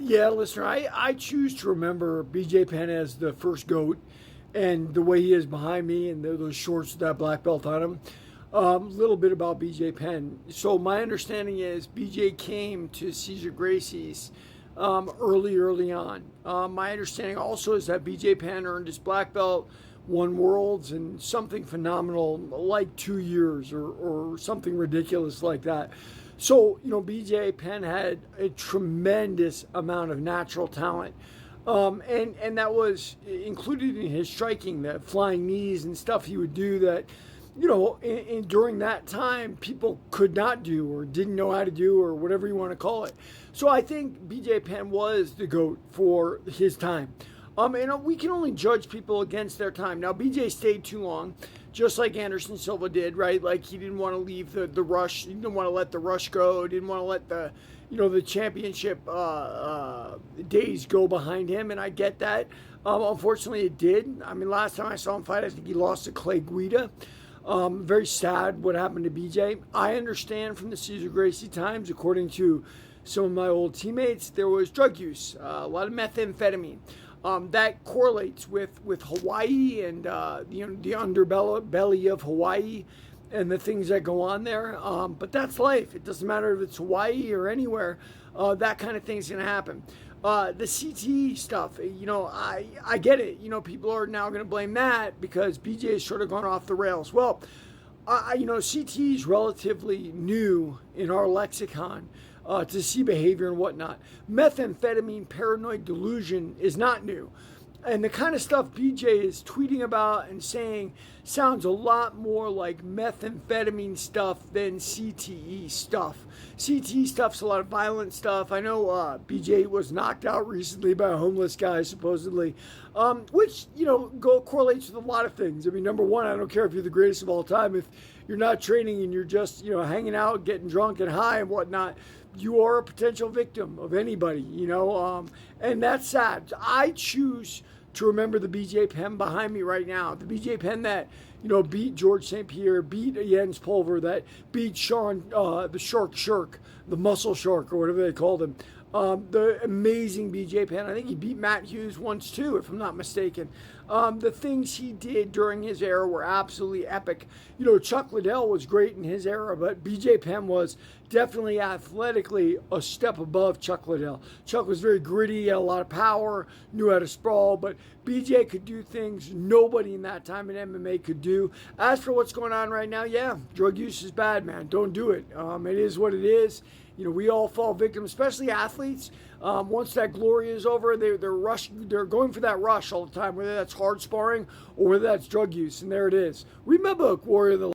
Yeah, listener, I choose to remember BJ Penn as the first GOAT and the way he is behind me and those shorts with that black belt on him. A little bit about BJ Penn. So, my understanding is BJ came to Cesar Gracie's early on. My understanding also is that BJ Penn earned his black belt, won worlds, and something phenomenal like 2 years or something ridiculous like that. So, BJ Penn had a tremendous amount of natural talent. And that was included in his striking, the flying knees and stuff he would do that, during that time, people could not do or didn't know how to do or whatever you want to call it. So I think BJ Penn was the GOAT for his time. And we can only judge people against their time. Now, BJ stayed too long, just like Anderson Silva did, right? Like he didn't want to leave the rush. He didn't want to let the rush go. Didn't want to let the championship days go behind him. And I get that. Unfortunately, it did. I mean, last time I saw him fight, I think he lost to Clay Guida. Very sad what happened to BJ. I understand from the Cesar Gracie times, according to some of my old teammates, there was drug use, a lot of methamphetamine. That correlates with Hawaii and the underbelly of Hawaii and the things that go on there. But that's life. It doesn't matter if it's Hawaii or anywhere. That kind of thing's going to happen. The CTE stuff, I get it. People are now going to blame that because BJ has sort of gone off the rails. Well, CTE is relatively new in our lexicon. To see behavior and whatnot. Methamphetamine paranoid delusion is not new. And the kind of stuff BJ is tweeting about and saying sounds a lot more like methamphetamine stuff than CTE stuff. CTE stuff's a lot of violent stuff. I know BJ was knocked out recently by a homeless guy, supposedly, which, correlates with a lot of things. I mean, number one, I don't care if you're the greatest of all time. If you're not training and you're just, hanging out, getting drunk and high and whatnot, you are a potential victim of anybody, and that's sad. I choose to remember the BJ Penn behind me right now, the BJ Penn that, beat George St. Pierre, beat Jens Pulver, that beat Sean, the Shark Shirk, the Muscle Shark, or whatever they called him. The amazing BJ Penn. I think he beat Matt Hughes once too, if I'm not mistaken. The things he did during his era were absolutely epic. Chuck Liddell was great in his era, but BJ Penn was definitely athletically a step above Chuck Liddell. Chuck was very gritty, had a lot of power, knew how to sprawl, but BJ could do things nobody in that time in MMA could do. As for what's going on right now, yeah, drug use is bad, man. Don't do it. It is what it is. We all fall victim, especially athletes. Once that glory is over, they're going for that rush all the time, whether that's hard sparring or whether that's drug use. And there it is. Read my book, Warrior of the